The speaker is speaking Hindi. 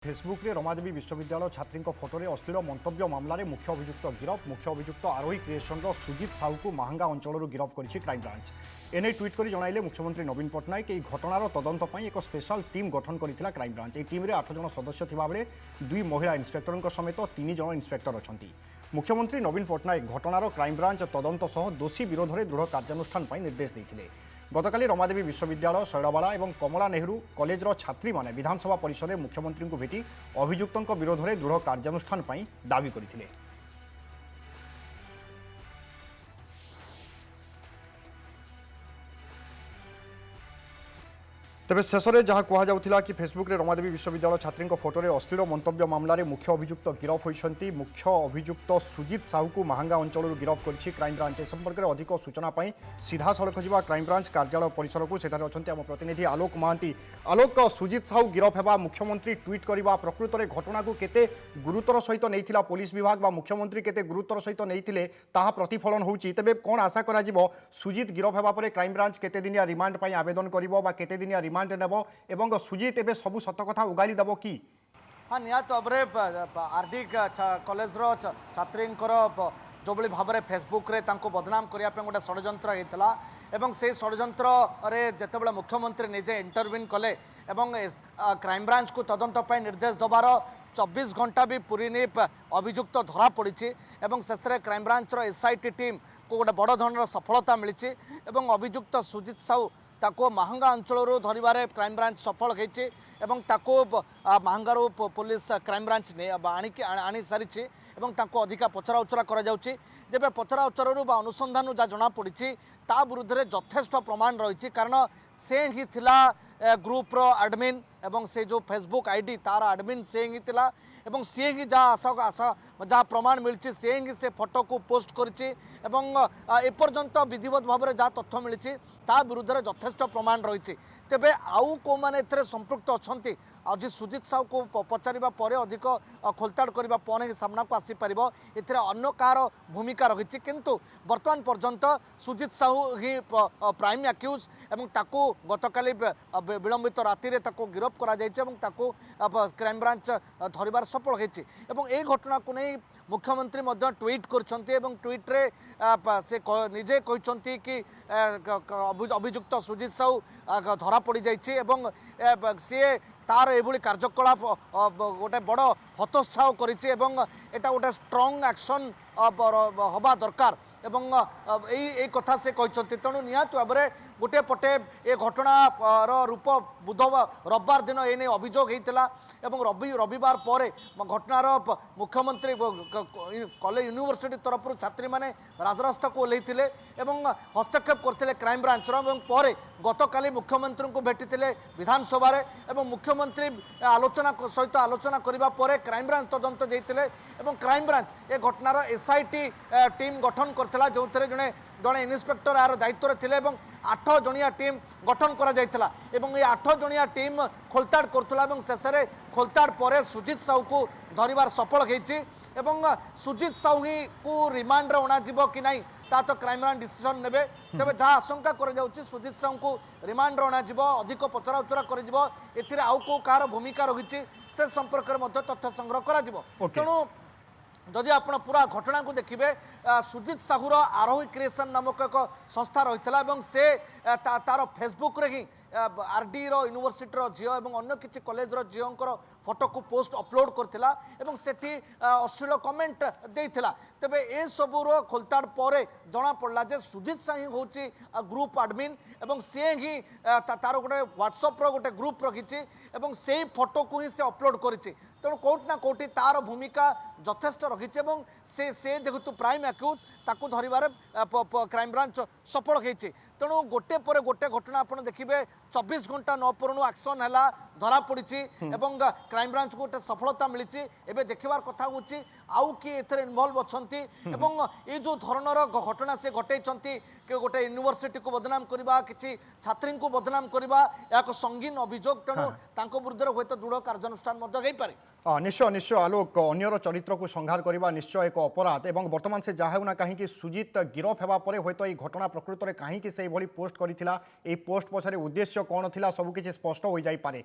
फेसबुक रे रमादेवी विश्वविद्यालय छात्री फोटोरे अश्लील मंतव्य मामलें मुख्य अभियुक्त गिरफ। मुख्य अभियुक्त आरोही क्रिएशन सुजित साहू को महांगा अंचल गिरफ कर क्राइमब्रांच। एने ट्वीट कर जनइले मुख्यमंत्री नवीन पट्टनायक यह घटनार तदंत एक स्पेशल टीम गठन कर क्राइमब्रांच। यह टीम 8 जन सदस्य थिबा बेले 2 महिला इन्स्पेक्टर समेत 3 जन इन्स्पेक्टर अच्छा। मुख्यमंत्री नवीन पट्टनायक घटनार क्राइमब्रांच तदंत सह दोषी विरोध में दृढ़ कार्यानुष्ठान निर्देश देते। गतकाली रमादेवी विश्वविद्यालय शैलबाला और कमला नेहरू कॉलेजर छात्री माने विधानसभा परिसर में मुख्यमंत्री को भेटी अभियुक्तों विरोध में दृढ़ कार्यानुष्ठान दाबी करथिले। तेज शेष में जहाँ कहला कि फेसबुक रे रमादेवी विश्वविद्यालय छात्री फोटोरे अश्लील मंतव्य मामलें मुख्य अभियुक्त गिरफ होती। मुख्य अभियुक्त सुजित साहू को महांगा अंचल गिरफ कर क्राइमब्रांच। ए संपर्क में अधिक सूचना सीधा सड़क जा क्राइमब्रांच कार्यालय परिसर को सेठारे अच्छा आम प्रतिनिधि आलोक महांती। आलोक, सुजित साहू गिरफ होगा, मुख्यमंत्री ट्वीट करवा प्रकृत में घटना को केते गुरुतर सहित नहीं पुलिस विभाग बा मुख्यमंत्री केते गुरुतर सहित नहीं ताहा प्रतिफलन होउची। तेबे कौन आशा करा जिवो सुजित गिरफ होगा पर क्राइमब्रांच केते दिनिया रिमांड पई आवेदन करिवो बा केते दिनिया रिमांड नेब एवं सुजित एबे सबु सत कथा उगाली दबो कि? हाँ निहत भाव आरडी कॉलेज छात्री जो भाव में फेसबुक रे तांको बदनाम करने गोटे षड्यंत्र होता एवं से षड्यंत्र जितेबाला मुख्यमंत्री निजे इंटरव्यून कले क्राइमब्रांच को तदंत निर्देश दबार 24 घंटा भी पूरी अभियुक्त धरा पड़ी एवं शेष में क्राइमब्रांच एसआईटी टीम को गोटे बड़ धरण सफलता मिली एवं अभियुक्त सुजित साहू ताको महांगा अंचल धरवे क्राइमब्रांच सफल होती महांगारू पुलिस क्राइमब्रांच आनी सारी अधिका पचरा उचरा कर पचरा उचरू अनुसंधान जहाँ जमापड़ी ता विरुद्ध में यथेष्ट प्रमाण रही। कारण से ही थिला ग्रुप रो एडमिन एवं से जो फेसबुक आईडी तार एडमिन से ही थिला एवं सी ही जहाँ प्रमाण मिली से ही से फोटो को पोस्ट करिछि एवं एपर्यंत विधिवत भाव में जहाँ तथ्य मिली ता विरुद्ध में यथेष्ट प्रमाण रही। तेबे आउ को माने संपृक्त अच्छा आज सुजित साहू को पचारिबा परे अधिक खोलताड़ करबा परे ही सामना को आसी परिबो एथिरे अन्य कार भूमिका रही। किंतु वर्तमान पर्यंत सुजित साहू ही प्राइम एक्यूज एवं ताकू गतकाली विलंबित राति ताकू गिरफ करा जायछि एवं ताकू क्राइमब्रांच धरिबार सफल होइछि एवं ए घटना को नहीं मुख्यमंत्री मध्य ट्वीट करछन्ती एवं ट्वीट रे से निजे कहछन्ती कि अभियुक्त सुजित साहू धरा पड़ी जायछि एवं सी तार एभली कार्यकलाप गोटे बड़ हतोत्साह करिछि एवं एटा गोटे स्ट्रॉन्ग एक्शन हवा दरकार एवं यही कथा से कहते। तेणु निहत भाव में गोटे पटे ए घटनार रूप बुधवार रविवार दिन एने अभियोग होता एवं रविवार पर घटनार मुख्यमंत्री कॉलेज यूनिवर्सिटी तरफ छात्री मैंने राजरास्ता को ओह्लैथिले एवं हस्तक्षेप करते क्राइमब्रांचर एवं पर गतकाली मुख्यमंत्री को भेटी विधानसभा एवं मुख्यमंत्री आलोचना सहित आलोचना करने पर क्राइमब्रांच तदंत देते एवं क्राइमब्रांच ए घटनार एसआईटी टीम गठन करथिला जो जड़े जड़े इन्स्पेक्टर यार दायित्व थे 8 जणिया टीम गठन करा जायथिला एवं ये 8 जणिया टीम खोलताड़ करथुला एवं शेष में खोलताड़ पर सुजित साहू को धरिबार सफल होइछि एवं सुजित साहू को रिमांड रे अणाजिबो कि नहीं ता तो क्राइमब्रांच डिसीजन नेबे। तेबे जहाँ आशंका कर जाउछि सुजित साहू को रिमांड रे अणाजिबो अधिक पचरा उचरा करिजिबो एथिरे आउ को कार भूमिका रहिछि से संपर्क में तथ्य संग्रह करा जिवो। तेणु जदि आप पूरा घटना को देखिए सुजित साहूर आरोही क्रिएशन नामक एक संस्था रही है से तार फेसबुक रे ही आरडी यूनिवर्सिटी झील और अन्य किसी कॉलेज झील फोटो को पोस्ट अपलोड करथिला एवं सेठी अश्लील कमेंट देइथिला। तेबे ए सबूर खोलताड़ पर जना पड़ला जे सुजित साही होची ग्रुप एडमिन एवं से ही तार गोटे व्हाट्सएप गोटे ग्रुप रखी एवं से फोटो को ही से अपलोड करिछि। तेणु कोर्ट ना कोर्ट तार भूमिका यथेष्ट रही से जेहेतु प्राइम एक्यूज ताकू धरबार क्राइमब्रांच सफल होती। तेणु गोटे पर गोटे घटना आप देखिए 24 घंटा न पुरणु एक्शन है धरा पड़ी एवं क्राइमब्रांच को गोटे सफलता मिली। एवं देखबार कथा हूँ आउ किए एथरे इनवल्व अच्छा एवं ये जो धरणर घटना से घटई गोटे यूनिवर्सिटी को बदनाम करवा कि छात्री को बदनाम करवा एक संगीन अभियोग। तेणु विरुद्ध हुए तो दृढ़ कार्यानुष्ठान हो पारे। निश्चय निश्चय आलोक अन्यर चरित्र को संहार करने निश्चय एक अपराध एवं वर्तमान से जहाँ होना कहीं सुजित गिरफ होगापर हूँ तो घटना प्रकृत में कहीं से पोस्ट करता पोस्ट पछरे उद्देश्य कौन थी सबकि स्पष्ट हो जाए।